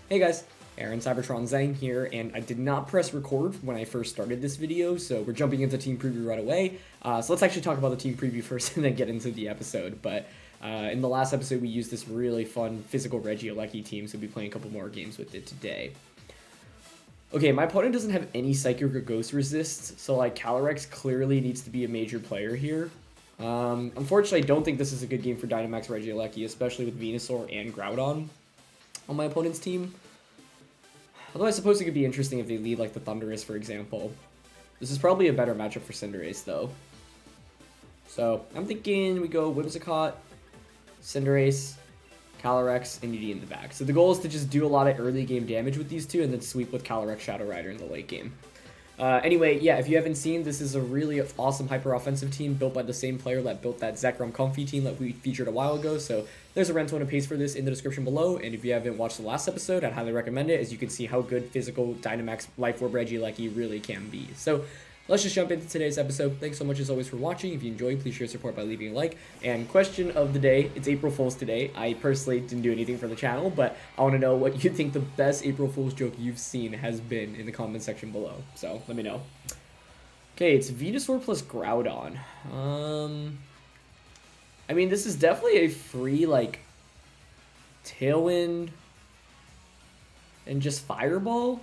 Hey guys, Aaron CybertronVGC here, and I did not press record when I first started this video, so we're jumping into team preview right away. So let's actually talk about the team preview first and then get into the episode. But in the last episode, we used this really fun physical Regieleki team, so we'll be playing a couple more games with it today. Okay, my opponent doesn't have any Psychic or Ghost resists, so like Calyrex clearly needs to be a major player here. Unfortunately, I don't think this is a good game for Dynamax Regieleki, especially with Venusaur and Groudon on my opponent's team. Although I suppose it could be interesting if they lead like the Thundurus, for example. This is probably a better matchup for Cinderace, though. So I'm thinking we go Whimsicott, Cinderace, Calyrex, and UD in the back. So the goal is to just do a lot of early game damage with these two and then sweep with Calyrex Shadow Rider in the late game. Anyway, yeah, if you haven't seen, this is a really awesome hyper-offensive team built by the same player that built that Zekrom Comfy team that we featured a while ago, so there's a rental and a paste for this in the description below, and if you haven't watched the last episode, I'd highly recommend it, as you can see how good physical Dynamax Life Orb Regieleki really can be. So let's just jump into today's episode. Thanks so much as always for watching. If you enjoyed, please share support by leaving a like. And question of the day, it's April Fool's today. I personally didn't do anything for the channel, but I want to know what you think the best April Fool's joke you've seen has been in the comment section below. So let me know. Okay, it's Venusaur plus Groudon. I mean, this is definitely a free, like, Tailwind and just Fireball.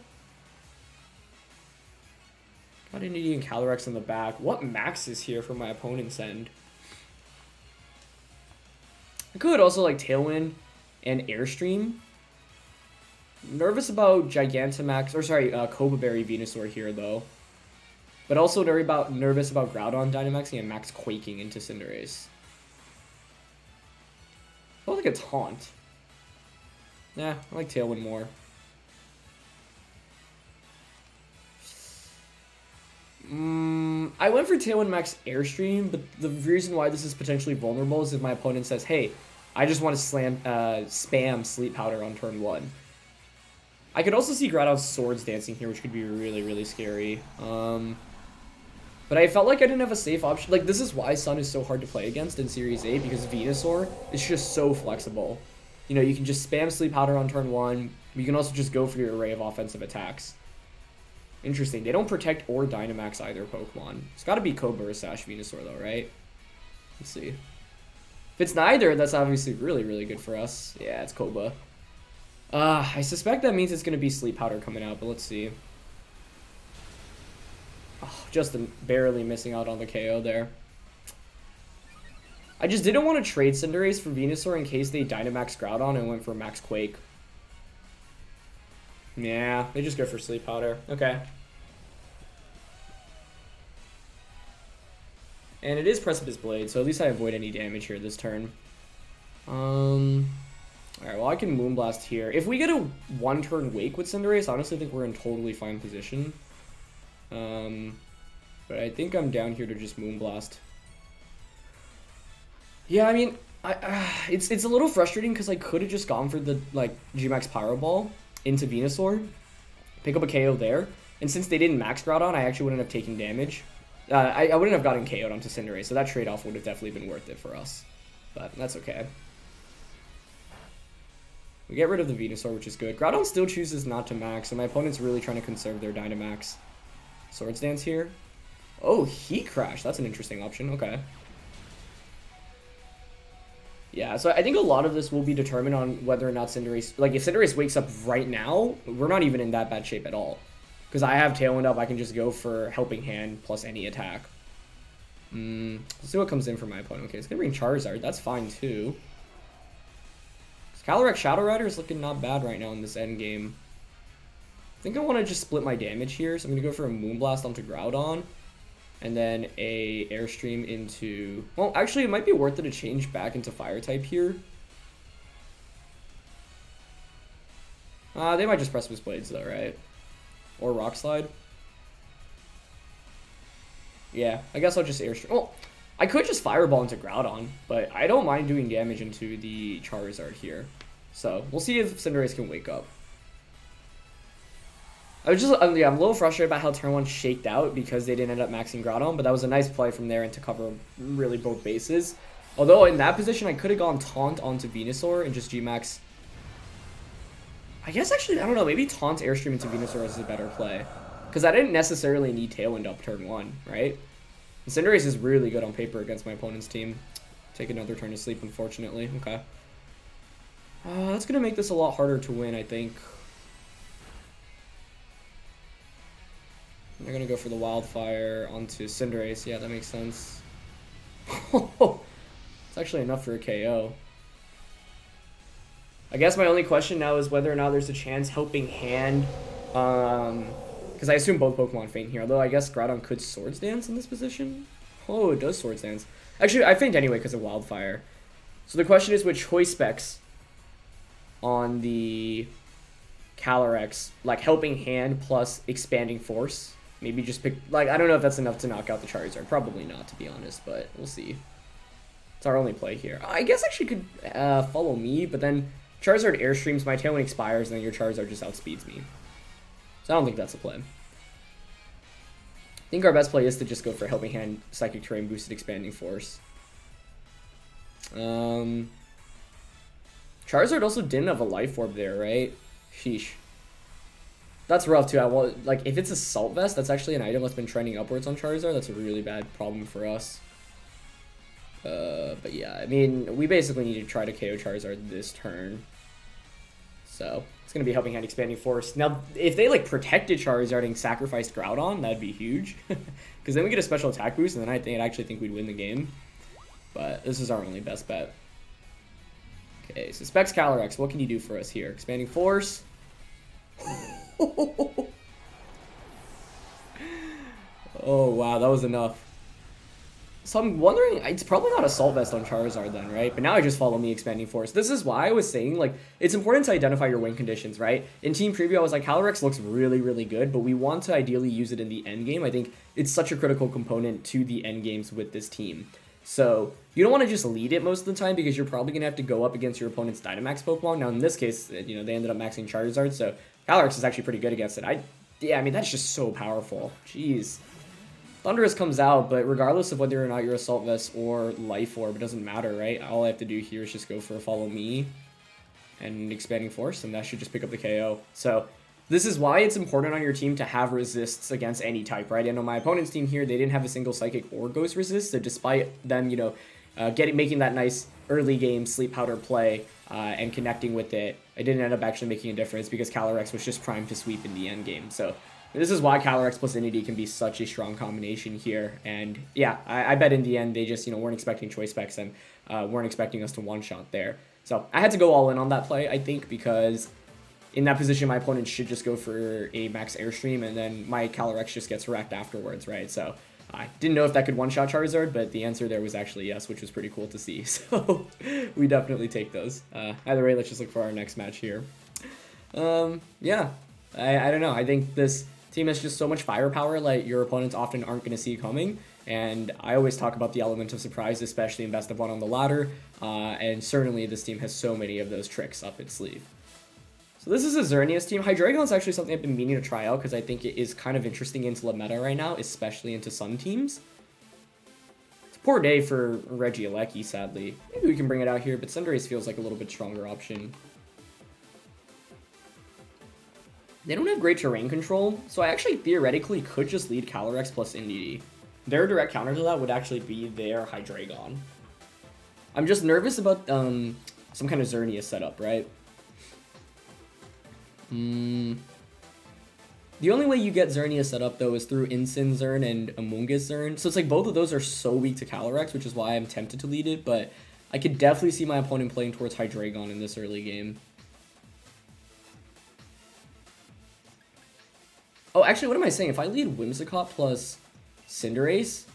Got an Indian Calyrex in the back. What max is here from my opponent's end? I could also like Tailwind and Airstream. Nervous about Gigantamax, or sorry, Cobra Berry Venusaur here though. But also nervous about Groudon Dynamaxing and Max Quaking into Cinderace. Felt like a taunt. Nah, I like Tailwind more. I went for Tailwind Max Airstream, but the reason why this is potentially vulnerable is if my opponent says, hey, I just want to spam Sleep Powder on turn 1. I could also see Groudon's Swords Dancing here, which could be really, really scary. But I felt like I didn't have a safe option. Like, this is why Sun is so hard to play against in Series 8, because Venusaur is just so flexible. You know, you can just spam Sleep Powder on turn 1. You can also just go for your array of offensive attacks. Interesting. They don't protect or Dynamax either Pokemon. It's got to be Cobra or Sash Venusaur, though, right? Let's see. If it's neither, that's obviously really, really good for us. Yeah, it's Cobra. I suspect that means it's going to be Sleep Powder coming out, but let's see. Oh, just barely missing out on the KO there. I just didn't want to trade Cinderace for Venusaur in case they Dynamax Groudon and went for Max Quake. Yeah, they just go for Sleep Powder. Okay. And it is Precipice Blade, so at least I avoid any damage here this turn. Alright, well, I can Moonblast here. If we get a one-turn Wake with Cinderace, I honestly think we're in totally fine position. But I think I'm down here to just Moonblast. Yeah, I mean, it's a little frustrating because I could have just gone for the, like, G-Max Pyro Ball into Venusaur, pick up a KO there, and since they didn't max Groudon, I actually wouldn't have taken damage. I wouldn't have gotten KO'd onto Cinderace, so that trade-off would have definitely been worth it for us. But that's okay. We get rid of the Venusaur, which is good. Groudon still chooses not to max, so my opponent's really trying to conserve their Dynamax. Swords Dance here. Oh, Heat Crash. That's an interesting option. Okay. Yeah, so I think a lot of this will be determined on whether or not Cinderace... Like, if Cinderace wakes up right now, we're not even in that bad shape at all. Because I have Tailwind up, I can just go for Helping Hand plus any attack. Let's see what comes in for my opponent. Okay, it's going to bring Charizard. That's fine, too. Calyrex Shadow Rider is looking not bad right now in this end game. I think I want to just split my damage here, so I'm going to go for a Moonblast onto Groudon. And then a Airstream into... Well, actually, it might be worth it to change back into Fire-type here. They might just Precipice Blades, though, right? Or Rock Slide. Yeah, I guess I'll just Airstream... Well, I could just Fireball into Groudon, but I don't mind doing damage into the Charizard here. So, we'll see if Cinderace can wake up. I'm a little frustrated about how turn 1 shaked out because they didn't end up maxing Groudon, but that was a nice play from there and to cover really both bases. Although in that position, I could have gone Taunt onto Venusaur and just G-Max. I guess actually, I don't know, maybe Taunt Airstream into Venusaur is a better play. Because I didn't necessarily need Tailwind up turn 1, right? And Cinderace is really good on paper against my opponent's team. Take another turn to sleep, unfortunately. Okay. That's going to make this a lot harder to win, I think. They're going to go for the Wildfire onto Cinderace. Yeah, that makes sense. It's actually enough for a KO. I guess my only question now is whether or not there's a chance Helping Hand, because I assume both Pokemon faint here, although I guess Groudon could Swords Dance in this position. Oh, it does Swords Dance. Actually, I faint anyway because of Wildfire. So the question is with Choice Specs on the Calyrex, like Helping Hand plus Expanding Force. Maybe just pick, like, I don't know if that's enough to knock out the Charizard. Probably not, to be honest, but we'll see. It's our only play here. I guess I actually could follow me, but then Charizard Airstreams, my Tailwind expires, and then your Charizard just outspeeds me. So I don't think that's a play. I think our best play is to just go for Helping Hand, Psychic Terrain, boosted Expanding Force. Charizard also didn't have a Life Orb there, right? Sheesh. That's rough too. Like, if it's Assault Vest, that's actually an item that's been trending upwards on Charizard. That's a really bad problem for us. But yeah, I mean, we basically need to try to KO Charizard this turn. So it's going to be Helping Hand, Expanding Force. Now, if they, like, protected Charizard and sacrificed Groudon, that'd be huge. Because then we get a special attack boost, and then I actually think we'd win the game. But this is our only best bet. Okay, so Specs Calyrex, what can you do for us here? Expanding Force. Oh, wow, that was enough. So I'm wondering, it's probably not Assault Vest on Charizard then, right? But now I just follow me Expanding Force. This is why I was saying, like, it's important to identify your win conditions, right? In Team Preview, I was like, Calyrex looks really, really good, but we want to ideally use it in the end game. I think it's such a critical component to the end games with this team. So you don't want to just lead it most of the time because you're probably going to have to go up against your opponent's Dynamax Pokemon. Now, in this case, you know, they ended up maxing Charizard, so Calyrex is actually pretty good against it. Yeah, I mean, that's just so powerful. Jeez. Thundurus comes out, but regardless of whether or not you're Assault Vest or Life Orb, it doesn't matter, right? All I have to do here is just go for a Follow Me and Expanding Force, and that should just pick up the KO. So this is why it's important on your team to have resists against any type, right? And on my opponent's team here, they didn't have a single Psychic or Ghost resist, so despite them, you know, making that nice early game Sleep Powder play and connecting with it, it didn't end up actually making a difference because Calyrex was just primed to sweep in the end game. So this is why Calyrex plus Inity can be such a strong combination here. And yeah, I bet in the end they just, you know, weren't expecting Choice Specs and weren't expecting us to one-shot there. So I had to go all in on that play, I think, because in that position my opponent should just go for a max Airstream and then my Calyrex just gets wrecked afterwards, right? So I didn't know if that could one-shot Charizard, but the answer there was actually yes, which was pretty cool to see. So we definitely take those. Either way, let's just look for our next match here. Yeah, I don't know. I think this team has just so much firepower, like your opponents often aren't going to see coming. And I always talk about the element of surprise, especially in best of one on the ladder. And certainly this team has so many of those tricks up its sleeve. So this is a Xerneas team. Hydreigon is actually something I've been meaning to try out because I think it is kind of interesting into the meta right now, especially into some teams. It's a poor day for Regieleki, sadly. Maybe we can bring it out here, but Cinderace feels like a little bit stronger option. They don't have great terrain control, so I actually theoretically could just lead Calyrex plus Indeedee. Their direct counter to that would actually be their Hydreigon. I'm just nervous about some kind of Xerneas setup, right? The only way you get Xerneas set up, though, is through Incineroar and Amoonguss Xern. So it's like both of those are so weak to Calyrex, which is why I'm tempted to lead it, but I could definitely see my opponent playing towards Hydreigon in this early game. Oh, actually, what am I saying? If I lead Whimsicott plus Cinderace,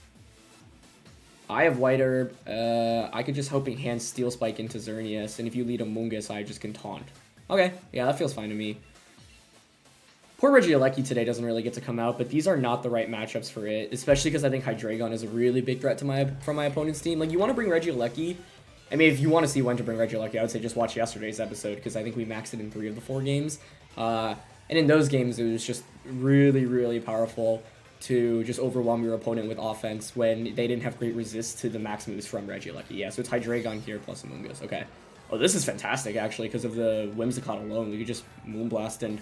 I have White Herb. I could just Helping Hand Steel Spike into Xerneas, and if you lead Amoonguss, I just can Taunt. Okay, yeah, that feels fine to me. Poor Regieleki today doesn't really get to come out, but these are not the right matchups for it, especially because I think Hydreigon is a really big threat to from my opponent's team. Like, you want to bring Regieleki. I mean, if you want to see when to bring Regieleki, I would say just watch yesterday's episode, because I think we maxed it in 3 of the 4 games. And in those games, it was just really, really powerful to just overwhelm your opponent with offense when they didn't have great resist to the max moves from Regieleki. Yeah, so it's Hydreigon here plus Amoonguss. Okay. Oh, this is fantastic, actually, because of the Whimsicott alone. We could just Moonblast and...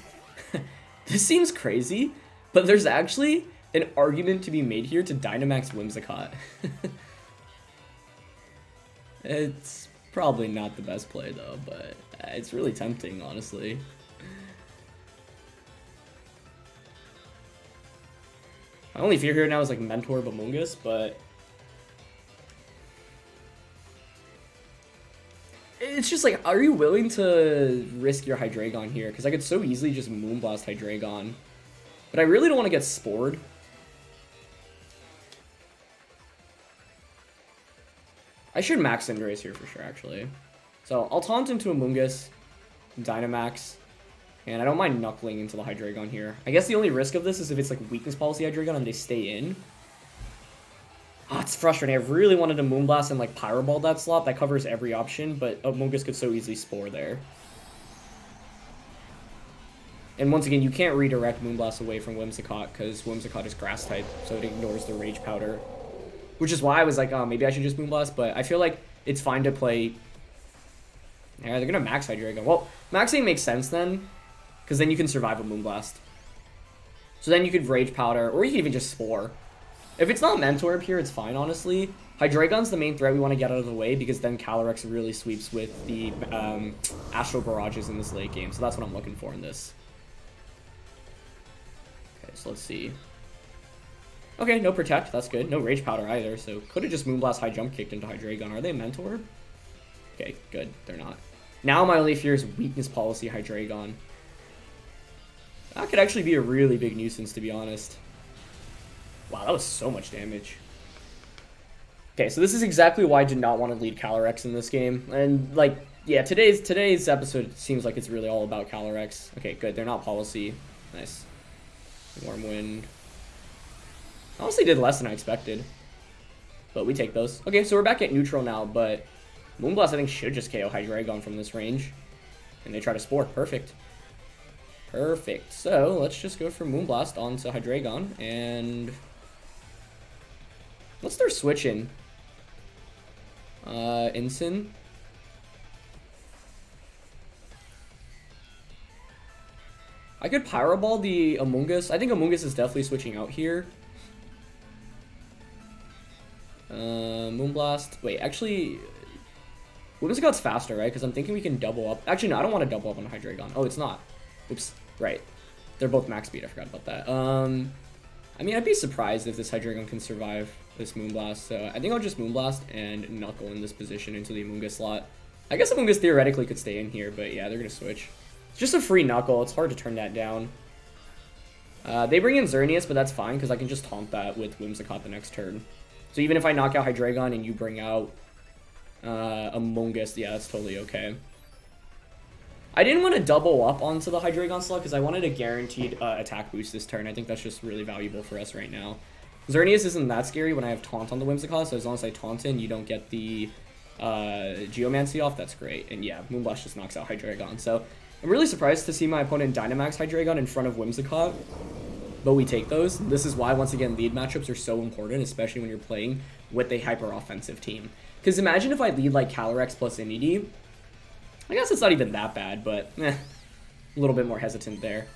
This seems crazy, but there's actually an argument to be made here to Dynamax Whimsicott. It's probably not the best play, though, but it's really tempting, honestly. My only fear here now is, like, Mentor Amoonguss, but... It's just like, are you willing to risk your Hydreigon here? Because I could so easily just Moonblast Hydreigon. But I really don't want to get Spored. I should max Cinderace here for sure, actually. So I'll taunt into Amoonguss, Dynamax, and I don't mind knuckling into the Hydreigon here. I guess the only risk of this is if it's like weakness policy Hydreigon and they stay in. Ah, it's frustrating. I really wanted to Moonblast and like Pyro Ball that slot. That covers every option, but Amoonguss could so easily Spore there. And once again, you can't redirect Moonblast away from Whimsicott because Whimsicott is Grass type, so it ignores the Rage Powder. Which is why I was like, oh, maybe I should just Moonblast, but I feel like it's fine to play... Yeah, they're going to max Hydreigon. Well, maxing makes sense then, because then you can survive a Moonblast. So then you could Rage Powder, or you can even just Spore. If it's not Mentor up here, it's fine, honestly. Hydreigon's the main threat we want to get out of the way, because then Calyrex really sweeps with the Astral Barrages in this late game, so that's what I'm looking for in this. Okay, so let's see. Okay, no Protect, that's good. No Rage Powder either, so could have just Moonblast High Jump kicked into Hydreigon. Are they Mentor? Okay, good, they're not. Now my only fear is Weakness Policy Hydreigon. That could actually be a really big nuisance, to be honest. Wow, that was so much damage. Okay, so this is exactly why I did not want to lead Calyrex in this game. And, like, yeah, today's episode seems like it's really all about Calyrex. Okay, good, they're not Policy. Nice. Warm Wind. Honestly did less than I expected. But we take those. Okay, so we're back at neutral now, but Moonblast I think should just KO Hydreigon from this range. And they try to Spore. Perfect. Perfect. So let's just go for Moonblast onto Hydreigon, and what's their switch in? Incin. I could Pyro Ball the Amoonguss. I think Amoonguss is definitely switching out here. Moonblast. Wait, actually, Whimsicott's faster, right? Because I'm thinking we can double up. Actually, no, I don't want to double up on Hydreigon. Oh, it's not. Oops. Right. They're both max speed. I forgot about that. I mean, I'd be surprised if this Hydreigon can survive this Moonblast. So I think I'll just Moonblast and Knuckle in this position into the Amoonguss slot. I guess Amoonguss theoretically could stay in here, but yeah, they're going to switch. It's just a free Knuckle. It's hard to turn that down. They bring in Xerneas, but that's fine because I can just taunt that with Whimsicott the next turn. So even if I knock out Hydreigon and you bring out Amoonguss, yeah, that's totally okay. I didn't want to double up onto the Hydreigon slot because I wanted a guaranteed attack boost this turn. I think that's just really valuable for us right now. Xerneas isn't that scary when I have Taunt on the Whimsicott, so as long as I Taunt in, you don't get the Geomancy off, that's great. And yeah, Moonblast just knocks out Hydreigon. So I'm really surprised to see my opponent Dynamax Hydreigon in front of Whimsicott, but we take those. This is why, once again, lead matchups are so important, especially when you're playing with a hyper-offensive team. Because imagine if I lead like Calyrex plus Inity. I guess it's not even that bad, but a little bit more hesitant there.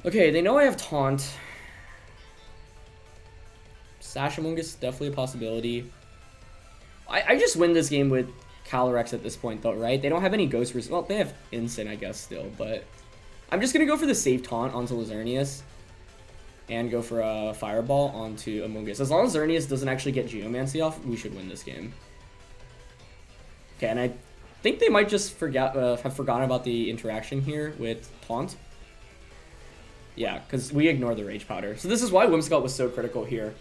Okay, they know I have Taunt. Sash Amoonguss, definitely a possibility. I just win this game with Calyrex at this point, though, right? They don't have any Ghost Resist. Well, they have Incin, I guess, still, but I'm just going to go for the safe Taunt onto Xerneas and go for a Fireball onto Amoonguss. As long as Xerneas doesn't actually get Geomancy off, we should win this game. Okay, and I think they might just have forgotten about the interaction here with Taunt. Yeah, because we ignore the Rage Powder. So this is why Whimsicott was so critical here.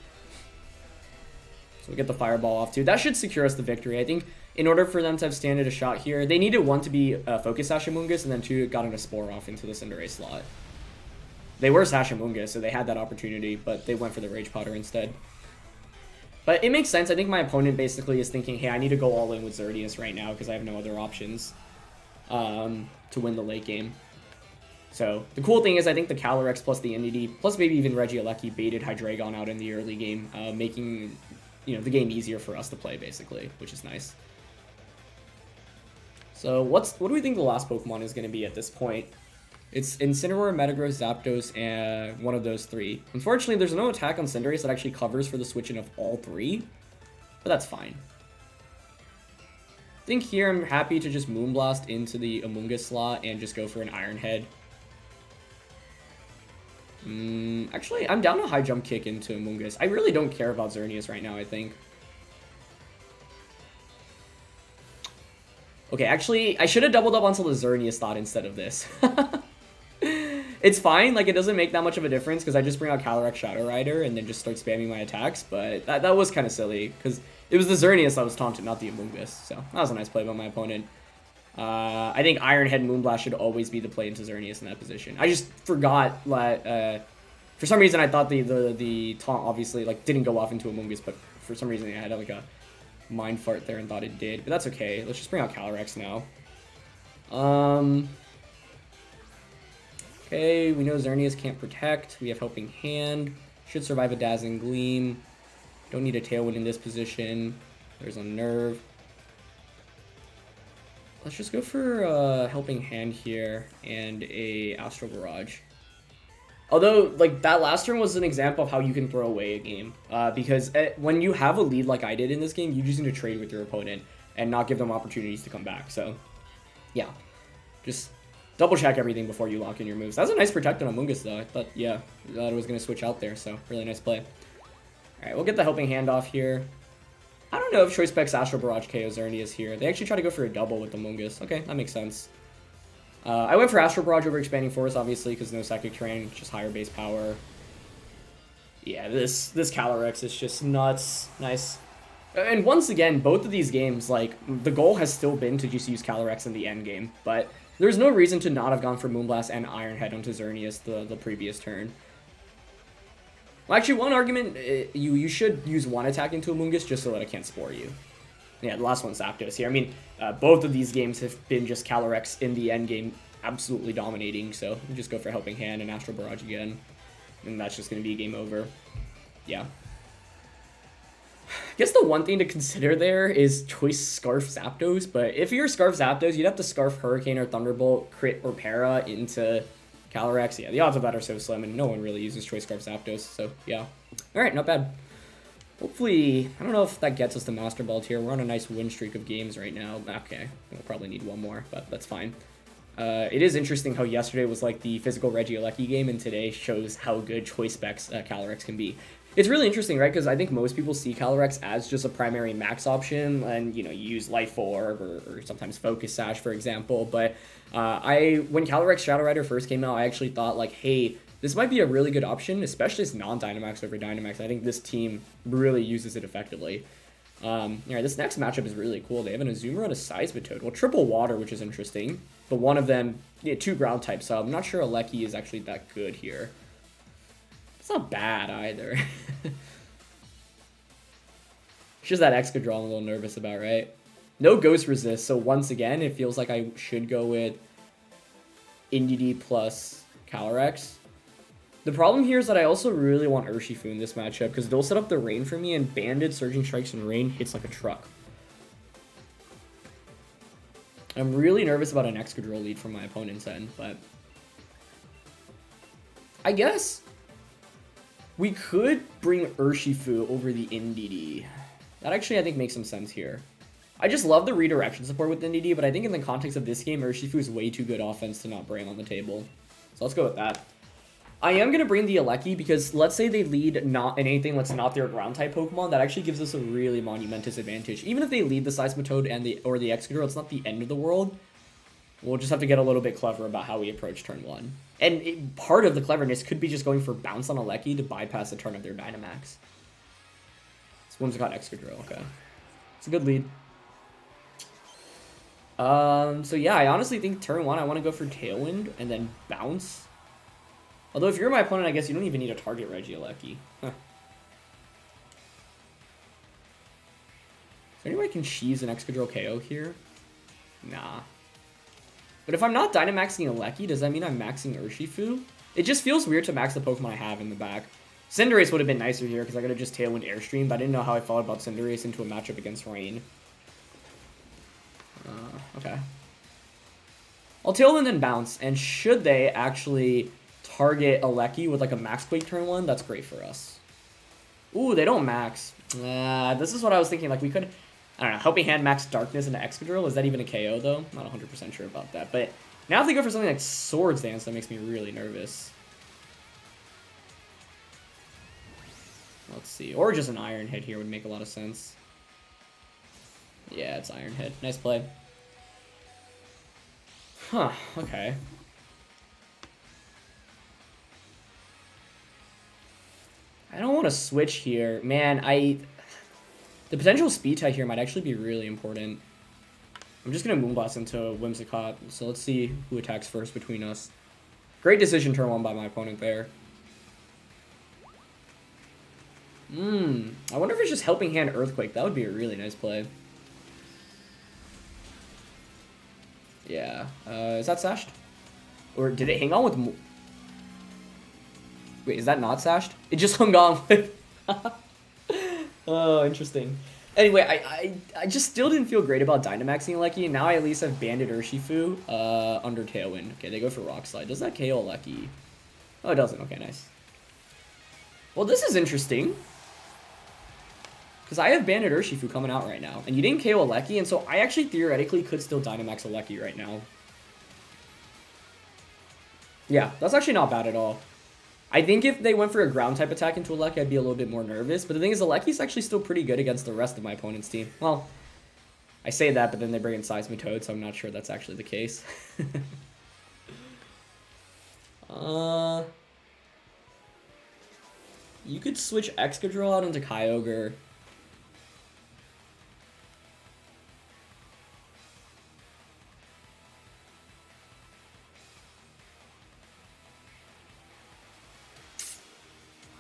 So we get the Fireball off too. That should secure us the victory. I think in order for them to have standed a shot here, they needed one to be Focus Sash Amoonguss, and then two got a Spore off into the Cinderace slot. They were Sash Amoonguss, so they had that opportunity, but they went for the Rage Powder instead. But it makes sense. I think my opponent basically is thinking, hey, I need to go all in with Xerneas right now because I have no other options to win the late game. So the cool thing is I think the Calyrex plus the Inity, plus maybe even Regieleki baited Hydreigon out in the early game, making the game easier for us to play, basically, which is nice. So what do we think the last Pokemon is going to be at this point? It's Incineroar, Metagross, Zapdos, and one of those three. Unfortunately, there's no attack on Cinderace that actually covers for the switch-in of all three, but that's fine. I think here I'm happy to just Moonblast into the Amoonguss slot and just go for an Iron Head. Actually, I'm down to High Jump Kick into Amoonguss. I really don't care about Xerneas right now, I think. Okay, actually, I should have doubled up onto the Xerneas slot instead of this. It's fine, like, it doesn't make that much of a difference, because I just bring out Calyrex Shadow Rider and then just start spamming my attacks, but that was kind of silly, because it was the Xerneas that was taunted, not the Amoonguss, so that was a nice play by my opponent. I think Iron Head Moonblast should always be the play into Xerneas in that position. I just forgot that, for some reason I thought the taunt obviously, like, didn't go off into Amoonguss, but for some reason I had, like, a mind fart there and thought it did, but that's okay. Let's just bring out Calyrex now. Okay, we know Xerneas can't protect. We have Helping Hand. Should survive a Dazzling Gleam. Don't need a Tailwind in this position. There's a Nerve. Let's just go for Helping Hand here and a Astral Barrage. Although, like, that last turn was an example of how you can throw away a game. Because when you have a lead like I did in this game, you just need to trade with your opponent and not give them opportunities to come back. So, yeah. Just double check everything before you lock in your moves. That's a nice protect on Amoonguss, though. I thought, yeah, it was going to switch out there, so really nice play. Alright, we'll get the Helping Hand off here. I don't know if Choice Specs Astral Barrage KOs Xerneas here. They actually try to go for a double with Amoonguss. Okay, that makes sense. I went for Astral Barrage over Expanding Force, obviously, because no Psychic Terrain, just higher base power. Yeah, this Calyrex is just nuts. Nice. And once again, both of these games, like, the goal has still been to just use Calyrex in the end game, but there's no reason to not have gone for Moonblast and Iron Head onto Xerneas the previous turn. Well, actually, one argument, you should use one attack into Amoonguss just so that it can't Spore you. Yeah, the last one's Zapdos here. I mean, both of these games have been just Calyrex in the end game absolutely dominating, so we just go for Helping Hand and Astral Barrage again, and that's just going to be game over. Yeah. I guess the one thing to consider there is choice Scarf Zapdos, but if you're Scarf Zapdos, you'd have to Scarf Hurricane or Thunderbolt, Crit or Para into Calyrex. Yeah, the odds of that are so slim, and no one really uses choice Scarf Zapdos, so yeah. Alright, not bad. Hopefully, I don't know if that gets us to Master Ball tier. We're on a nice win streak of games right now. Okay, we'll probably need one more, but that's fine. It is interesting how yesterday was like the physical Regieleki game, and today shows how good choice specs Calyrex can be. It's really interesting, right? Because I think most people see Calyrex as just a primary max option, and you know, you use Life Orb or sometimes Focus Sash, for example. But when Calyrex Shadow Rider first came out, I actually thought like, hey, this might be a really good option, especially as non-Dynamax over Dynamax. I think this team really uses it effectively. Alright, this next matchup is really cool. They have an Azumarill and a Seismitoad. Well, triple water, which is interesting. But one of them, yeah, 2 ground types, so I'm not sure Jellicent is actually that good here. It's not bad either. It's just that Excadrill I'm a little nervous about, right? No Ghost Resist, so once again, it feels like I should go with Indeedee plus Calyrex. The problem here is that I also really want Urshifu in this matchup, because they'll set up the Rain for me, and Banded, Surging Strikes, and Rain hits like a truck. I'm really nervous about an Excadrill lead from my opponent's end, but I guess we could bring Urshifu over the Indeedee. That actually, I think, makes some sense here. I just love the redirection support with Indeedee, but I think in the context of this game, Urshifu is way too good offense to not bring on the table. So let's go with that. I am going to bring the Jellicent because let's say they lead not in anything that's not their ground-type Pokemon. That actually gives us a really monumentous advantage. Even if they lead the Seismitoad and or the Excadrill, it's not the end of the world. We'll just have to get a little bit clever about how we approach turn 1. And part of the cleverness could be just going for Bounce on Jellicent to bypass the turn of their Dynamax. This one's got Excadrill, okay. It's a good lead. So yeah, I honestly think turn 1 I want to go for Tailwind and then Bounce. Although if you're my opponent, I guess you don't even need to target Regieleki. Huh. Is there any way I can cheese an Excadrill KO here? Nah. But if I'm not Dynamaxing Jellicent, does that mean I'm maxing Urshifu? It just feels weird to max the Pokemon I have in the back. Cinderace would have been nicer here because I could have just Tailwind Airstream, but I didn't know how I felt about Cinderace into a matchup against Rain. Okay. I'll Tailwind and Bounce, and should they actually target Jellicent with like a Max Quake turn 1, that's great for us. Ooh, they don't max. This is what I was thinking, like we could, I don't know, Helping Hand max Darkness into Excadrill. Is that even a KO though? Not 100% sure about that, but now if they go for something like Swords Dance, that makes me really nervous. Let's see, or just an Iron Head here would make a lot of sense. Yeah, it's Iron Head. Nice play. Huh, okay. I don't want to switch here. Man, the potential speed tie here might actually be really important. I'm just going to Moonblast into Whimsicott, so let's see who attacks first between us. Great decision turn 1 by my opponent there. I wonder if it's just Helping Hand Earthquake. That would be a really nice play. Yeah. Is that sashed? Or did it hang on with... Wait, is that not sashed? It just hung on with... Oh, interesting. Anyway, I just still didn't feel great about Dynamaxing Jellicent, and now I at least have Banded Urshifu under Tailwind. Okay, they go for Rock Slide. Does that KO Jellicent? Oh, it doesn't. Okay, nice. Well, this is interesting. Because I have Banded Urshifu coming out right now, and you didn't KO Jellicent, and so I actually theoretically could still Dynamax Jellicent right now. Yeah, that's actually not bad at all. I think if they went for a ground type attack into Jellicent, I'd be a little bit more nervous, but the thing is, Jellicent's actually still pretty good against the rest of my opponent's team. Well, I say that, but then they bring in Seismitoad, so I'm not sure that's actually the case. You could switch Excadrill out into Kyogre.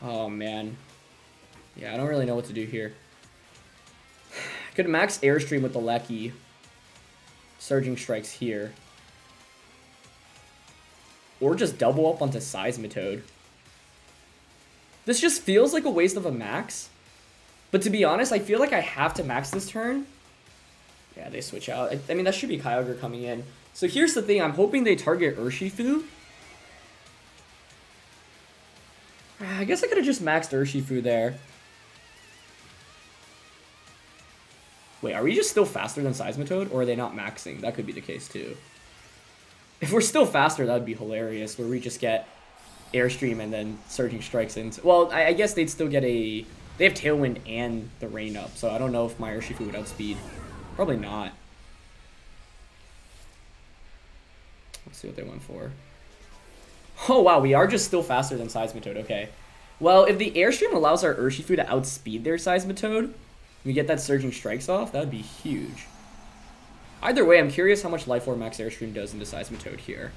Oh, man. Yeah, I don't really know what to do here. I could max Airstream with the Jellicent. Surging Strikes here. Or just double up onto Seismitoad. This just feels like a waste of a max. But to be honest, I feel like I have to max this turn. Yeah, they switch out. I mean, that should be Kyogre coming in. So here's the thing. I'm hoping they target Urshifu. I guess I could have just maxed Urshifu there. Wait, are we just still faster than Seismitoad, or are they not maxing? That could be the case, too. If we're still faster, that would be hilarious, where we just get Airstream and then Surging Strikes into... Well, I guess they'd still get a... They have Tailwind and the Rain up, so I don't know if my Urshifu would outspeed. Probably not. Let's see what they went for. Oh, wow, we are just still faster than Seismitoad. Okay. Well, if the Airstream allows our Urshifu to outspeed their Seismitoad, we get that Surging Strikes off, that would be huge. Either way, I'm curious how much Life Orb Max Airstream does into Seismitoad here.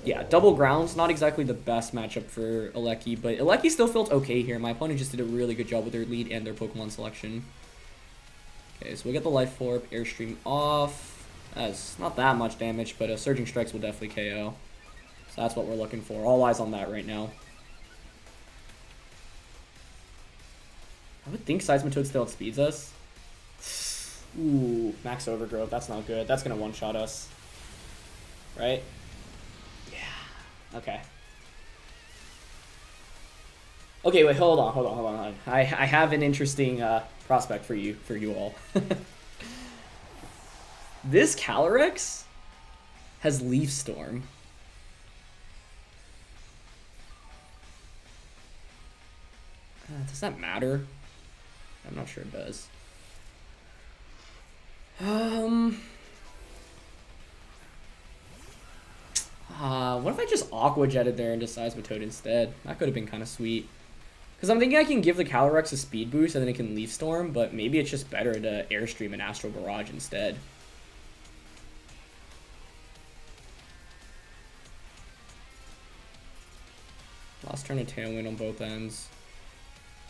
Yeah, double grounds, not exactly the best matchup for Jellicent, but Jellicent still felt okay here. My opponent just did a really good job with their lead and their Pokemon selection. Okay, so we'll get the Life Orb, Airstream off. That's not that much damage, but Surging Strikes will definitely KO. So that's what we're looking for. All eyes on that right now. I would think Seismitoad still outspeeds us. Ooh, Max Overgrowth. That's not good. That's going to one-shot us. Right? Yeah. Okay. Okay, wait, hold on. I have an interesting prospect for you all. This Calyrex has Leaf Storm. Does that matter? I'm not sure it does. What if I just Aqua Jetted there into Seismitoad instead? That could have been kind of sweet. Because I'm thinking I can give the Calyrex a speed boost and then it can Leaf Storm, but maybe it's just better to Airstream and Astral Barrage instead. Last turn of Tailwind on both ends.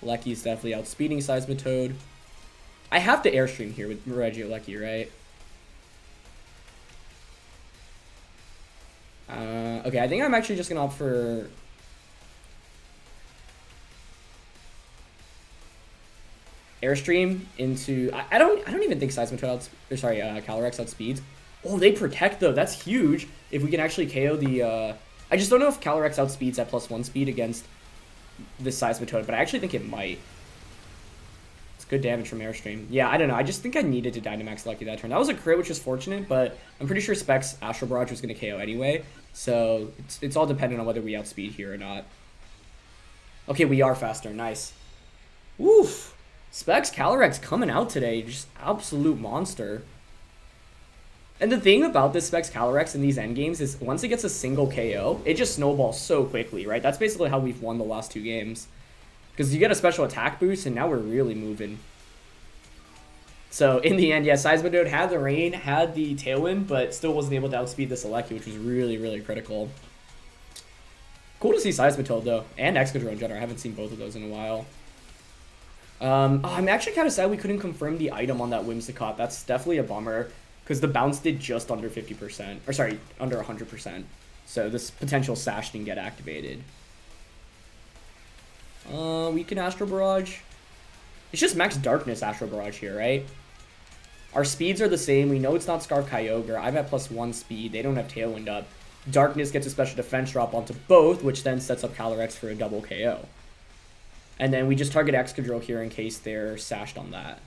Jellicent's definitely outspeeding Seismitoad. I have to Airstream here with Regieleki, right? Okay, I think I'm actually just gonna opt for Airstream into... I don't even think Seismitoad Calyrex outspeeds. Oh, they protect, though. That's huge. If we can actually KO the... I just don't know if Calyrex outspeeds at +1 speed against this Seismitoad, but I actually think it might. It's good damage from Airstream. Yeah, I don't know. I just think I needed to Dynamax Lucky that turn. That was a crit, which was fortunate, but I'm pretty sure Specs Astral Barrage was going to KO anyway, so it's all dependent on whether we outspeed here or not. Okay, we are faster. Nice. Woof. Specs Calyrex coming out today. Just absolute monster. And the thing about this Specs Calyrex in these endgames is once it gets a single KO, it just snowballs so quickly, right? That's basically how we've won the last 2 games. Because you get a special attack boost, and now we're really moving. So, in the end, yeah, Seismitoad had the Rain, had the Tailwind, but still wasn't able to outspeed the Seleki, which was really, really critical. Cool to see Seismitoad, though, and Excadrill in general. I haven't seen both of those in a while. I'm actually kind of sad we couldn't confirm the item on that Whimsicott. That's definitely a bummer. Because the bounce did just under 50%. Or sorry, under 100%. So this potential Sash didn't get activated. We can Astral Barrage. It's just Max Darkness Astral Barrage here, right? Our speeds are the same. We know it's not Scarf Kyogre. I'm at +1 speed. They don't have Tailwind up. Darkness gets a special defense drop onto both, which then sets up Calyrex for a double KO. And then we just target Excadrill here in case they're sashed on that.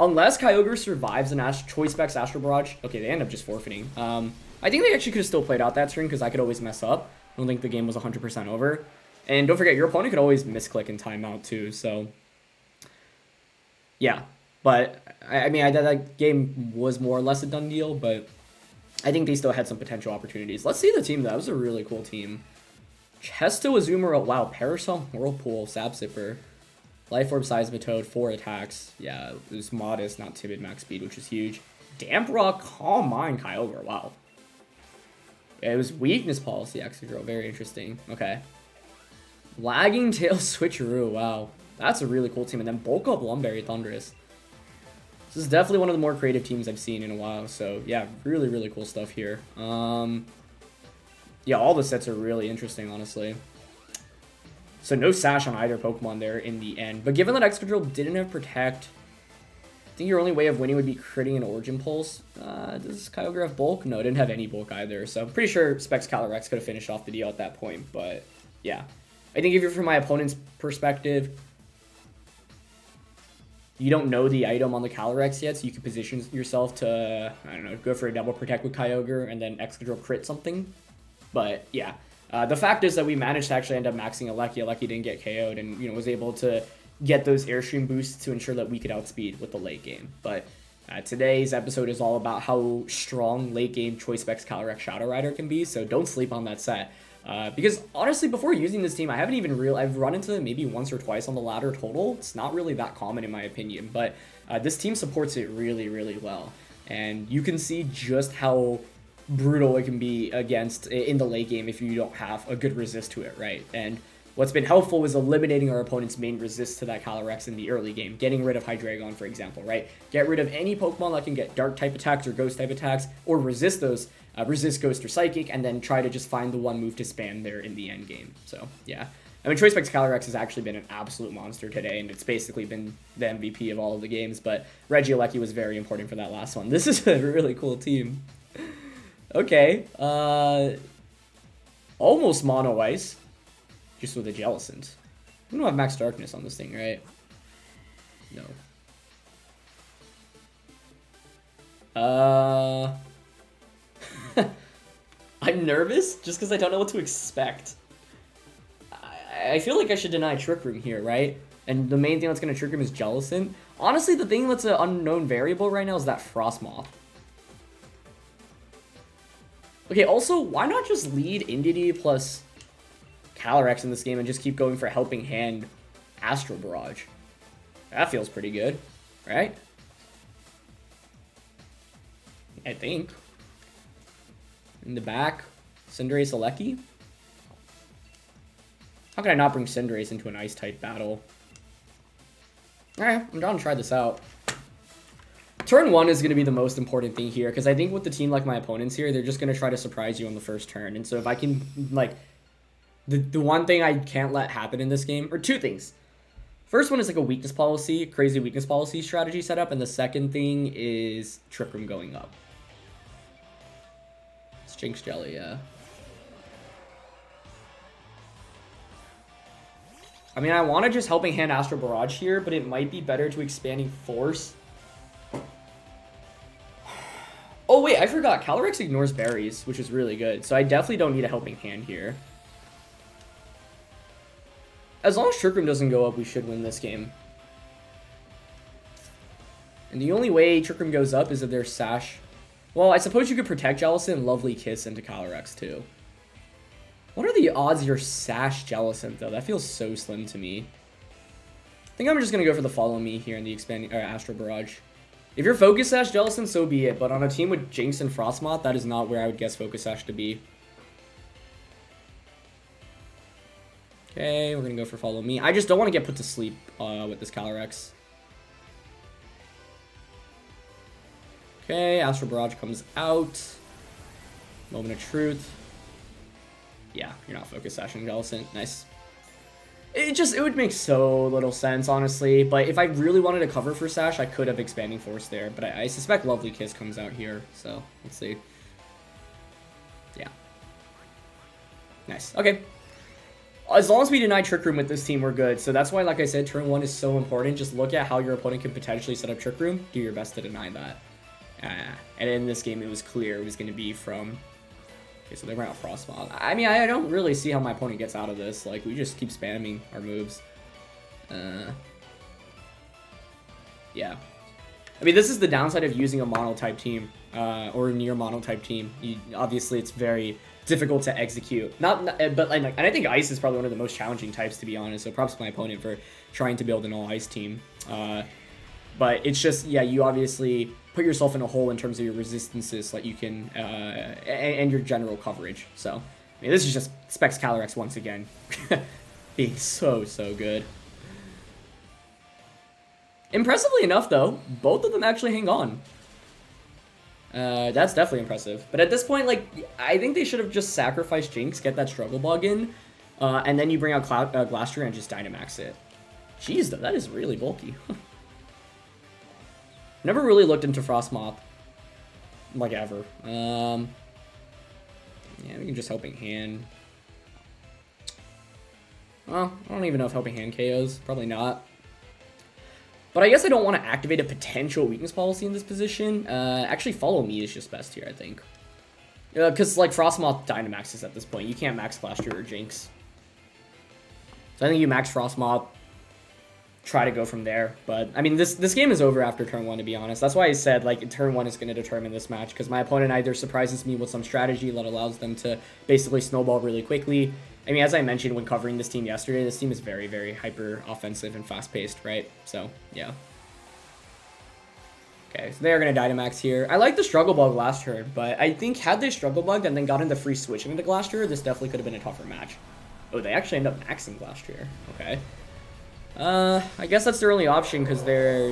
Unless Kyogre survives an Choice Specs Astral Barrage. Okay, they end up just forfeiting. I think they actually could have still played out that turn because I could always mess up. I don't think the game was 100% over. And don't forget, your opponent could always misclick and timeout too, so... Yeah, but, I mean, that game was more or less a done deal, but I think they still had some potential opportunities. Let's see the team, though. That was a really cool team. Chesto, Azumarill, wow, Parasol, Whirlpool, Sap Zipper. Life Orb, Seismitoad, 4 attacks. Yeah, it was modest, not timid max speed, which is huge. Damp Rock, Calm Mind, Kyogre, wow. Yeah, it was Weakness Policy, Excadrill, very interesting. Okay. Lagging Tail, Switcheroo, wow. That's a really cool team. And then Bulk Up, Lumberry, Thundurus. This is definitely one of the more creative teams I've seen in a while, so yeah, really, really cool stuff here. Yeah, all the sets are really interesting, honestly. So no Sash on either Pokemon there in the end. But given that Excadrill didn't have Protect, I think your only way of winning would be critting an Origin Pulse. Does Kyogre have Bulk? No, it didn't have any Bulk either. So I'm pretty sure Specs Calyrex could have finished off the deal at that point. But yeah, I think if you're from my opponent's perspective, you don't know the item on the Calyrex yet, so you can position yourself to, I don't know, go for a double Protect with Kyogre and then Excadrill crit something. But yeah. The fact is that we managed to actually end up maxing Aleki. Aleki didn't get KO'd and, you know, was able to get those Airstream boosts to ensure that we could outspeed with the late game. But today's episode is all about how strong late game Choice Specs Calyrex Shadow Rider can be, so don't sleep on that set. Because honestly, before using this team, I haven't even I've run into it maybe once or twice on the ladder total. It's not really that common in my opinion, but this team supports it really, really well. And you can see just how brutal it can be against in the late game if you don't have a good resist to it, right? And what's been helpful is eliminating our opponent's main resist to that Calyrex in the early game, getting rid of Hydreigon, for example, right? Get rid of any Pokemon that can get dark type attacks or ghost type attacks, or resist those, resist ghost or psychic, and then try to just find the one move to spam there in the end game. So yeah, I mean, Choice Specs Calyrex has actually been an absolute monster today, and it's basically been the MVP of all of the games, but Regieleki was very important for that last one. This is a really cool team. Okay, almost Mono Ice, just with a Jellicent. We don't have Max Darkness on this thing, right? No. I'm nervous just because I don't know what to expect. I feel like I should deny Trick Room here, right? And the main thing that's going to trick him is Jellicent. Honestly, the thing that's an unknown variable right now is that Frosmoth. Okay, also, why not just lead Indeedee plus Calyrex in this game and just keep going for Helping Hand Astral Barrage? That feels pretty good, right? I think. In the back, Cinderace Aleki. How can I not bring Cinderace into an Ice-type battle? Alright, I'm down to try this out. Turn 1 is going to be the most important thing here, because I think with the team like my opponents here, they're just going to try to surprise you on the first turn. And so if I can, like, the one thing I can't let happen in this game, or two things. First one is like a weakness policy, crazy weakness policy strategy setup, and the second thing is Trick Room going up. It's Jynx Jelly, yeah. I mean, I want to just Helping Hand Astral Barrage here, but it might be better to Expanding Force. Oh wait, I forgot. Calyrex ignores berries, which is really good, so I definitely don't need a Helping Hand here. As long as Trick Room doesn't go up, we should win this game. And the only way Trick Room goes up is if there's Sash. Well, I suppose you could Protect Jellicent and Lovely Kiss into Calyrex too. What are the odds you're Sash Jellicent though? That feels so slim to me. I think I'm just going to go for the Follow Me here in the Expanding Astral Barrage. If you're Focus Sash Jellicent, so be it. But on a team with Jynx and Frosmoth, that is not where I would guess Focus Sash to be. Okay, we're going to go for Follow Me. I just don't want to get put to sleep with this Calyrex. Okay, Astral Barrage comes out. Moment of Truth. Yeah, you're not Focus Sashing Jellicent. Nice. It would make so little sense, honestly. But if I really wanted to cover for Sash, I could have Expanding Force there. But I suspect Lovely Kiss comes out here. So, let's see. Yeah. Nice. Okay. As long as we deny Trick Room with this team, we're good. So that's why, like I said, turn 1 is so important. Just look at how your opponent can potentially set up Trick Room. Do your best to deny that. And in this game, it was clear it was going to be from... Okay, so they ran out Frosmoth. I mean, I don't really see how my opponent gets out of this. Like, we just keep spamming our moves. Yeah. I mean, this is the downside of using a mono-type team. Or a near mono-type team. Obviously, it's very... difficult to execute. And I think Ice is probably one of the most challenging types, to be honest. So props to my opponent for trying to build an all Ice team. But it's just, yeah, you obviously put yourself in a hole in terms of your resistances, so that you can and your general coverage. So I mean, this is just Specs Calyrex once again, being so good. Impressively enough, though, both of them actually hang on. That's definitely impressive. But at this point, like, I think they should have just sacrificed Jynx, get that Struggle Bug in, and then you bring out Glastrier and just Dynamax it. Jeez, though, that is really bulky. Never really looked into Frosmoth, like, ever. Yeah, we can just Helping Hand. Well, I don't even know if Helping Hand KOs. Probably not. But I guess I don't want to activate a potential weakness policy in this position. Actually, Follow Me is just best here, I think. Because, like, Frosmoth Dynamaxes at this point. You can't max Glastrier or Jynx. So I think you max Frosmoth, try to go from there. But, I mean, this game is over after turn 1, to be honest. That's why I said, like, turn 1 is going to determine this match. Because my opponent either surprises me with some strategy that allows them to basically snowball really quickly. I mean, as I mentioned when covering this team yesterday, this team is very, very hyper offensive and fast-paced, right? So, yeah. Okay, so they're going to Dynamax here. I like the Struggle Bug last turn, but I think had they Struggle Bugged and then gotten the free switch into Glastrier, this definitely could have been a tougher match. Oh, they actually end up maxing Glastrier. Okay. I guess that's their only option because their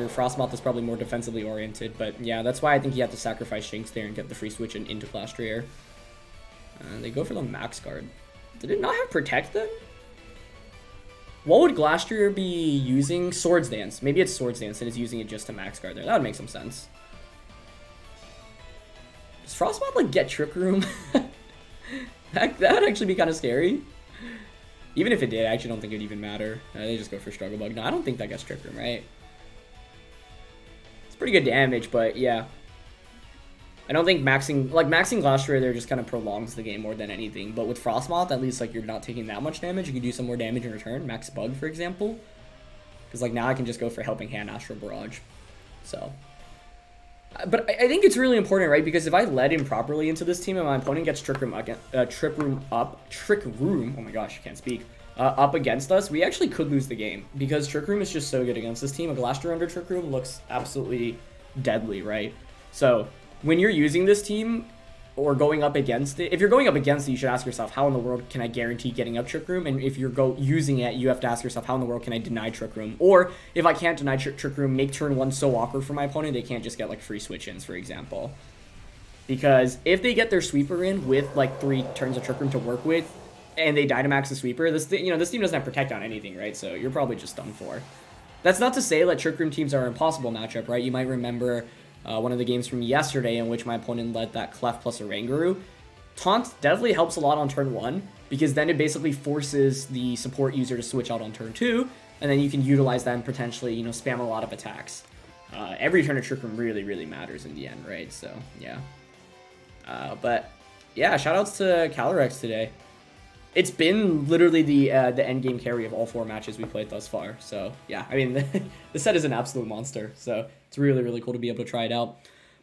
Frosmoth is probably more defensively oriented, but yeah, that's why I think you have to sacrifice Jynx there and get the free switch into Glastrier. They go for the Max Guard. Did it not have Protect then? What would Glastrier be using? Swords Dance. Maybe it's Swords Dance and it's using it just to Max Guard there. That would make some sense. Does Frosmoth, like, get Trick Room? that would actually be kind of scary. Even if it did, I actually don't think it would even matter. They just go for Struggle Bug. No, I don't think that gets Trick Room, right? It's pretty good damage, but yeah. I don't think maxing Glastrier there just kind of prolongs the game more than anything. But with Frosmoth, at least, like, you're not taking that much damage. You can do some more damage in return. Max Bug, for example. Because, like, now I can just go for Helping Hand Astral Barrage. So. But I think it's really important, right? Because if I led him properly into this team and my opponent gets Trick Room oh my gosh, I can't speak, up against us, we actually could lose the game. Because Trick Room is just so good against this team. A Glastrier under Trick Room looks absolutely deadly, right? So, when you're using this team or going up against it, if you're going up against it, you should ask yourself, how in the world can I guarantee getting up Trick Room? And if you're using it, you have to ask yourself, how in the world can I deny Trick Room? Or if I can't deny Trick Room, make turn 1 so awkward for my opponent, they can't just get, like, free switch-ins, for example. Because if they get their sweeper in with, like, 3 turns of Trick Room to work with, and they Dynamax the Sweeper, this team doesn't have Protect on anything, right? So you're probably just done for. That's not to say that Trick Room teams are an impossible matchup, right? You might remember one of the games from yesterday in which my opponent led that Clef plus Oranguru. Taunt definitely helps a lot on turn 1, because then it basically forces the support user to switch out on turn 2, and then you can utilize that and potentially, spam a lot of attacks. Every turn of Trick Room really, really matters in the end, right? So, yeah. But, yeah, shoutouts to Calyrex today. It's been literally the end game carry of all 4 matches we played thus far. So, yeah, I mean, the set is an absolute monster. So, it's really, really cool to be able to try it out.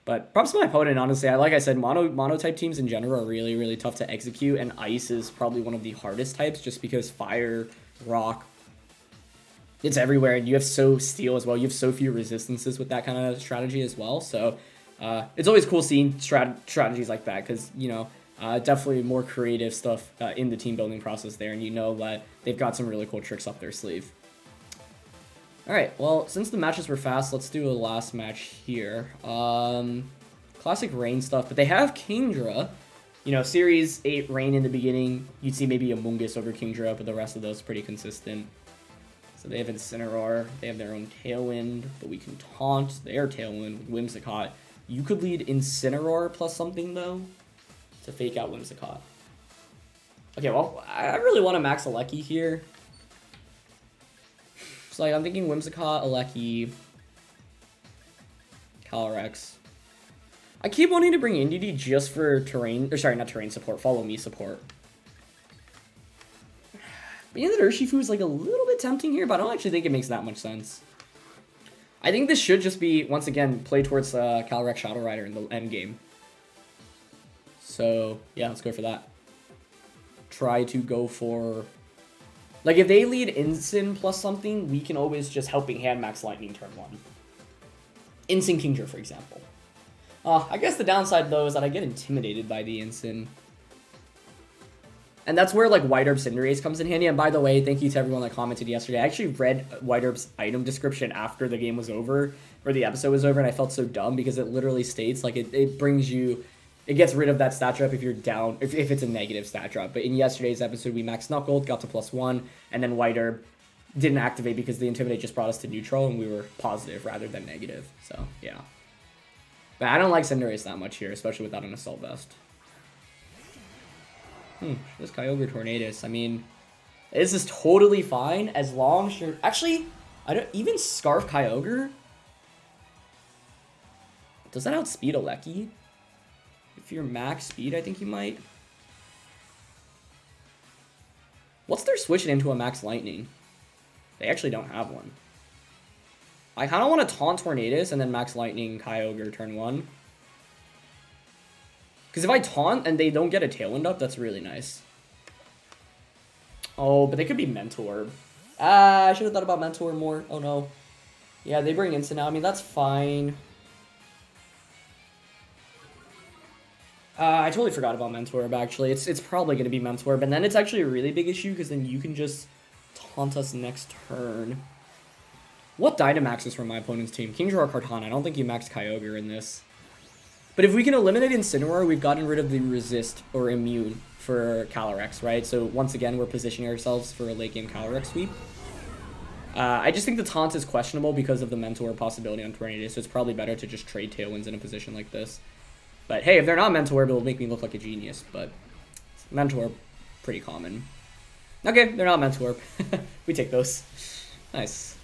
But props to my opponent, honestly. Like I said, mono-type teams in general are really, really tough to execute. And Ice is probably one of the hardest types just because Fire, Rock, it's everywhere. And you have Steel as well. You have so few resistances with that kind of strategy as well. So, it's always cool seeing strategies like that because, definitely more creative stuff in the team building process there, and that they've got some really cool tricks up their sleeve. Alright, well, since the matches were fast, let's do a last match here. Classic Rain stuff, but they have Kingdra. Series 8 Rain in the beginning, you'd see maybe Amoonguss over Kingdra, but the rest of those pretty consistent. So they have Incineroar, they have their own Tailwind, but we can taunt their Tailwind with Whimsicott. You could lead Incineroar plus something, though, to fake out Whimsicott. Okay, well, I really want to max Jellicent here. So, I'm thinking Whimsicott, Jellicent, Calyrex. I keep wanting to bring Indeedee just for not terrain support, follow me support. Being that Urshifu is, a little bit tempting here, but I don't actually think it makes that much sense. I think this should just be, once again, play towards Calyrex Shadow Rider in the end game. So, yeah, let's go for that. Try to go for... if they lead Incin plus something, we can always just Helping Hand max Lightning turn 1. Incin Kingdra, for example. I guess the downside, though, is that I get intimidated by the Incin. And that's where, White Herb Cinderace comes in handy. And by the way, thank you to everyone that commented yesterday. I actually read White Herb's item description after the game was over, or the episode was over, and I felt so dumb because it literally states, it brings you... It gets rid of that stat drop if you're down, if it's a negative stat drop. But in yesterday's episode, we maxed Knuckled, got to +1, and then White Herb didn't activate because the Intimidate just brought us to neutral, and we were positive rather than negative. So, yeah. But I don't like Cinderace that much here, especially without an Assault Vest. This Kyogre Tornadus, I mean, this is totally fine as long as you're... Actually, I don't... Even Scarf Kyogre? Does that outspeed Jellicent? If you're max speed, I think you might. What's their switch it into a max lightning? They actually don't have one. I kind of want to taunt Tornadus and then max lightning Kyogre turn 1. Because if I taunt and they don't get a Tailwind up, that's really nice. Oh, but they could be Mentor. I should have thought about Mentor more. Oh no. Yeah, they bring Instant now. I mean, that's fine. I totally forgot about Mentor, actually. It's probably going to be Mentor, but then it's actually a really big issue, because then you can just taunt us next turn. What Dynamaxes from my opponent's team? Kingdra or Kartana? I don't think you maxed Kyogre in this. But if we can eliminate Incineroar, we've gotten rid of the Resist or Immune for Calyrex, right? So once again, we're positioning ourselves for a late-game Calyrex sweep. I just think the taunt is questionable because of the Mentor possibility on Tornadus, so it's probably better to just trade Tailwinds in a position like this. But hey, if they're not Mentor, it'll make me look like a genius, but Mentor, pretty common. Okay, they're not Mentor. We take those. Nice.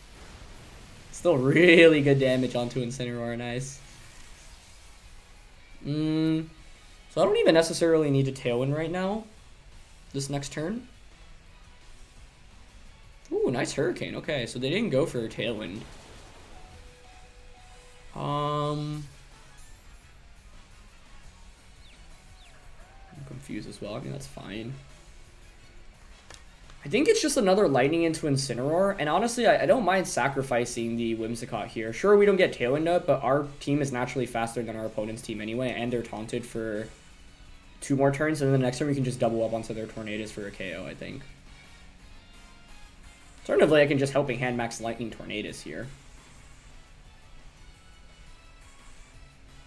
Still really good damage onto Incineroar, nice. So I don't even necessarily need to Tailwind right now, this next turn. Ooh, nice Hurricane, okay, so they didn't go for a Tailwind. Confused as well. I mean, that's fine. I think it's just another Lightning into Incineroar, and honestly, I don't mind sacrificing the Whimsicott here. Sure, we don't get Tailwind up, but our team is naturally faster than our opponent's team anyway, and they're taunted for 2 more turns, and then the next turn we can just double up onto their Tornadus for a KO, I think. Alternatively, I can just Helping Hand max Lightning Tornadus here.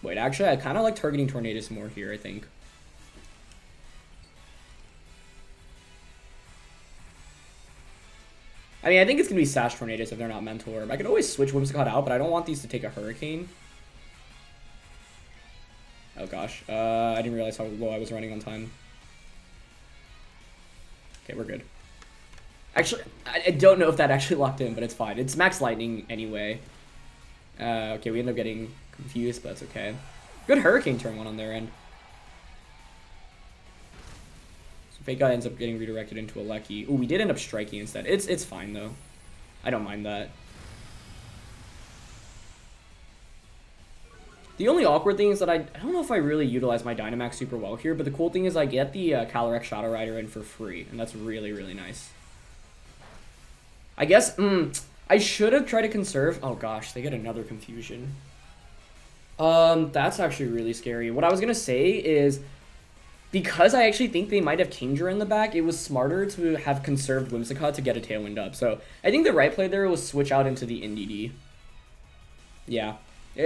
Wait, actually, I kind of like targeting Tornadus more here, I think. I mean, I think it's going to be Sash Tornadus if they're not Mental Orb. I could always switch Whimsicott out, but I don't want these to take a Hurricane. Oh gosh, I didn't realize how low I was running on time. Okay, we're good. Actually, I don't know if that actually locked in, but it's fine. It's Max Lightning anyway. Okay, we end up getting confused, but that's okay. Good Hurricane turn 1 on their end. So Fake Out ends up getting redirected into a Lecky. Ooh, we did end up striking instead. It's fine though. I don't mind that. The only awkward thing is that I don't know if I really utilize my Dynamax super well here, but the cool thing is I get the Calyrex Shadow Rider in for free, and that's really, really nice. I guess, I should have tried to conserve. Oh gosh, they get another confusion. That's actually really scary. What I was gonna say is, because I actually think they might have Kingdra in the back, it was smarter to have conserved Whimsicott to get a Tailwind up. So I think the right play there was switch out into the NDD. Yeah,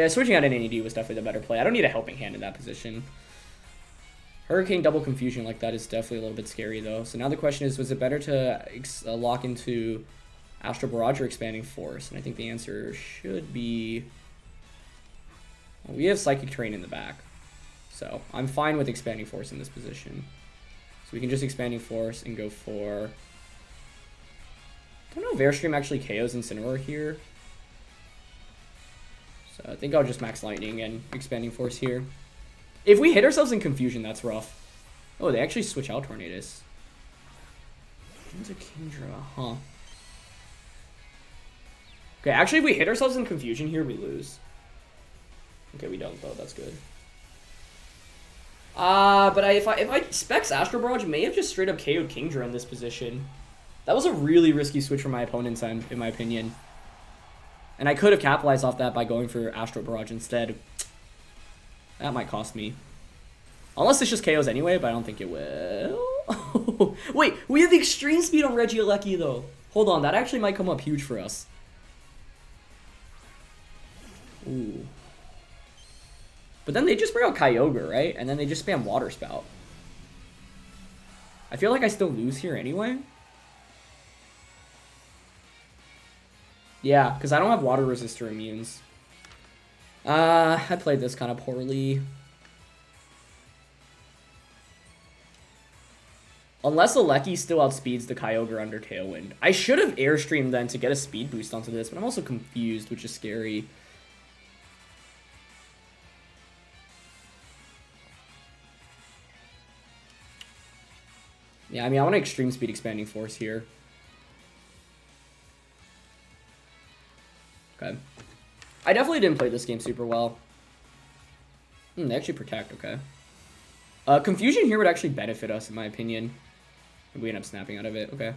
switching out an NDD was definitely the better play. I don't need a Helping Hand in that position. Hurricane double confusion like that is definitely a little bit scary though. So now the question is, was it better to lock into Astral Barrage or Expanding Force? And I think the answer should be... Well, we have Psychic Terrain in the back. So I'm fine with Expanding Force in this position. So we can just Expanding Force and go for... I don't know if Airstream actually KOs Incineroar here. So I think I'll just Max Lightning and Expanding Force here. If we hit ourselves in confusion, that's rough. Oh, they actually switch out Tornadus. Into Kingdra, huh? Okay, actually if we hit ourselves in confusion here, we lose. Okay, we don't though, that's good. But if I Specs Astral Barrage, may have just straight up KO'd Kingdra in this position. That was a really risky switch from my opponent's end, in my opinion. And I could have capitalized off that by going for Astral Barrage instead. That might cost me. Unless it's just KOs anyway, but I don't think it will. Wait, we have the Extreme Speed on Regieleki though. Hold on, that actually might come up huge for us. Ooh. But then they just bring out Kyogre, right? And then they just spam Water Spout. I feel like I still lose here anyway. Yeah, because I don't have Water Resistor immunes. I played this kind of poorly. Unless Aleki still outspeeds the Kyogre under Tailwind. I should have Airstreamed then to get a speed boost onto this, but I'm also confused, which is scary. Yeah, I mean, I want to Extreme Speed Expanding Force here. Okay. I definitely didn't play this game super well. They actually protect, okay. Confusion here would actually benefit us, in my opinion. We end up snapping out of it, okay.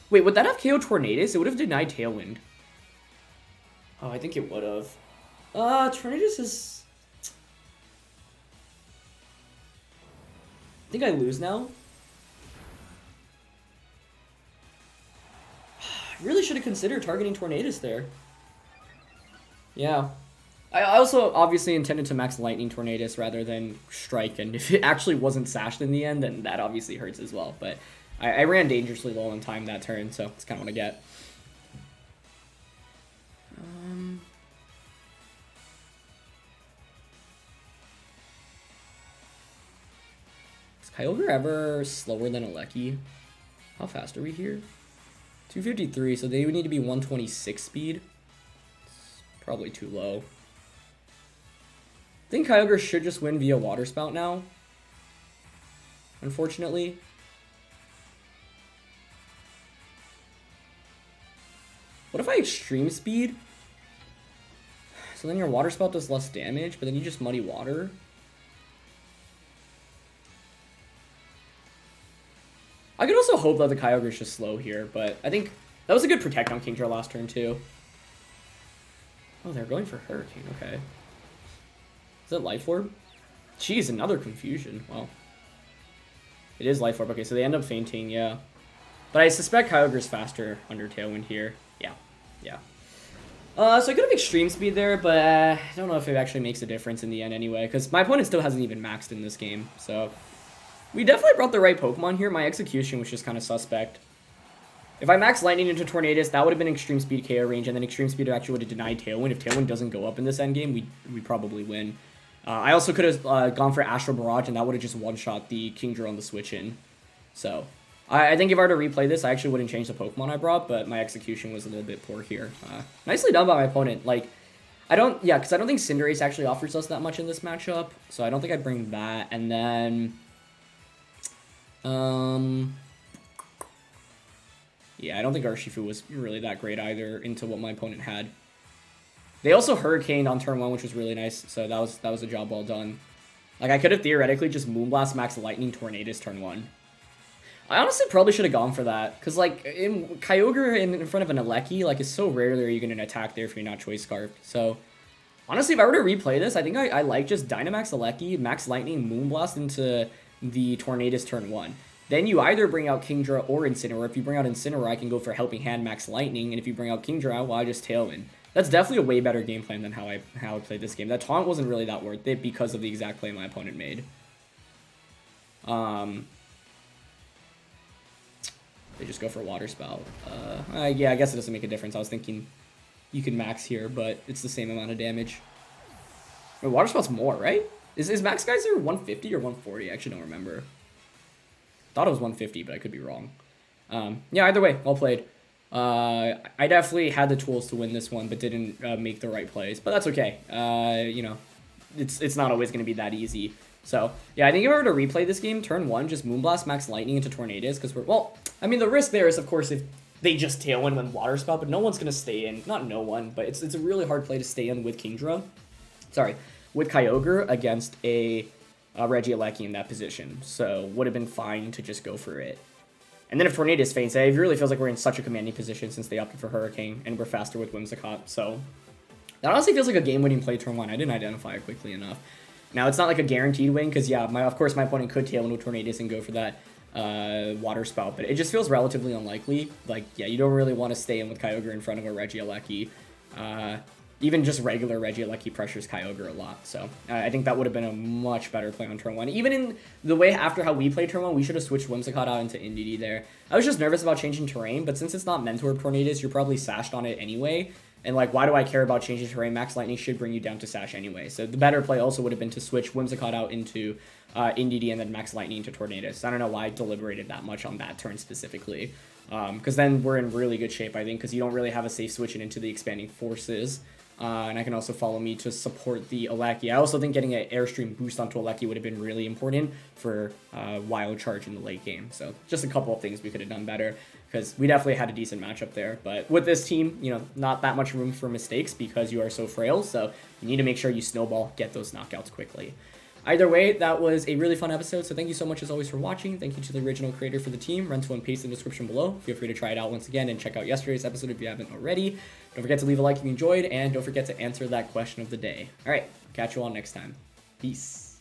Wait, would that have KO Tornadus? It would have denied Tailwind. Oh, I think it would have. Tornadus is... I think I lose now. I really should have considered targeting Tornadus there. Yeah. I also obviously intended to max Lightning Tornadus rather than Strike, and if it actually wasn't sashed in the end, then that obviously hurts as well. But I ran dangerously low on time that turn, so that's kind of what I get. Is Kyogre ever slower than Aleki? How fast are we here? 253, so they would need to be 126 speed. It's probably too low. I think Kyogre should just win via Water Spout now. Unfortunately. What if I Extreme Speed? So then your Water Spout does less damage, but then you just Muddy Water. I could also hope that the Kyogre is just slow here, but I think that was a good protect on Kingdra last turn too. Oh, they're going for Hurricane, okay. Is it Life Orb? Jeez, another confusion. Well, it is Life Orb. Okay, so they end up fainting, yeah. But I suspect Kyogre's faster under Tailwind here. Yeah. So I could have Extreme Speed there, but I don't know if it actually makes a difference in the end anyway, because my opponent still hasn't even maxed in this game, so... We definitely brought the right Pokemon here. My execution was just kind of suspect. If I max Lightning into Tornadus, that would have been Extreme Speed KO range, and then Extreme Speed actually would have denied Tailwind. If Tailwind doesn't go up in this endgame, we probably win. I also could have gone for Astral Barrage, and that would have just one-shot the Kingdra on the switch-in. So, I think if I were to replay this, I actually wouldn't change the Pokemon I brought, but my execution was a little bit poor here. Nicely done by my opponent. Like, because I don't think Cinderace actually offers us that much in this matchup, so I don't think I'd bring that. And then, yeah, I don't think Urshifu was really that great either into what my opponent had. They also Hurricaned on turn 1, which was really nice, so that was a job well done. Like, I could have theoretically just Moonblast Max Lightning Tornadus turn 1. I honestly probably should have gone for that, because, like, in Kyogre in front of an Alecki, like, it's so rare that you're going to attack there if you're not Choice Scarfed. So, honestly, if I were to replay this, I think I like just Dynamax Alecki, Max Lightning, Moonblast into the Tornadus turn 1. Then you either bring out Kingdra or Incineroar. If you bring out Incineroar, I can go for Helping Hand Max Lightning, and if you bring out Kingdra, well, I just Tailwind. That's definitely a way better game plan than how I played this game. That taunt wasn't really that worth it because of the exact play my opponent made. They just go for a Water Spout. Yeah, I guess it doesn't make a difference. I was thinking you can max here, but it's the same amount of damage. Wait, Water Spout's more, right? Is Max Geyser 150 or 140? I actually don't remember. Thought it was 150, but I could be wrong. Yeah, either way, well played. I definitely had the tools to win this one, but didn't make the right plays. But that's okay. You know, it's not always going to be that easy. So, yeah, I think if I were to replay this game, turn 1, just Moonblast Max Lightning into Tornadus, because well, I mean, the risk there is, of course, if they just Tailwind with Water Spout, but no one's going to stay in. Not no one, but it's a really hard play to stay in with Kingdra. Sorry, with Kyogre against a Regieleki in that position. So, would have been fine to just go for it. And then if Tornadus faints, it really feels like we're in such a commanding position since they opted for Hurricane, and we're faster with Whimsicott. So, that honestly feels like a game-winning play turn 1. I didn't identify it quickly enough. Now, it's not like a guaranteed win, because, yeah, of course, my opponent could Tailwind with Tornadus and go for that Water Spout, but it just feels relatively unlikely. Like, yeah, you don't really want to stay in with Kyogre in front of a Regieleki. Even just regular Regieleki pressures Kyogre a lot, so I think that would have been a much better play on turn 1. Even in the way after how we played turn 1, we should have switched Whimsicott out into Indeedee there. I was just nervous about changing terrain, but since it's not Mentor Tornadus, you're probably sashed on it anyway. And, like, why do I care about changing terrain? Max Lightning should bring you down to Sash anyway. So the better play also would have been to switch Whimsicott out into Indeedee and then Max Lightning into Tornadus. I don't know why I deliberated that much on that turn specifically. Because then we're in really good shape, I think, because you don't really have a safe switching into the Expanding Forces. And I can also follow me to support the Alecki. I also think getting an Airstream boost onto Alecki would have been really important for Wild Charge in the late game. So just a couple of things we could have done better, because we definitely had a decent matchup there. But with this team, you know, not that much room for mistakes because you are so frail. So you need to make sure you snowball, get those knockouts quickly. Either way, that was a really fun episode, so thank you so much as always for watching. Thank you to the original creator for the team. Rental and paste in the description below. Feel free to try it out once again and check out yesterday's episode if you haven't already. Don't forget to leave a like if you enjoyed, and don't forget to answer that question of the day. Alright, catch you all next time. Peace.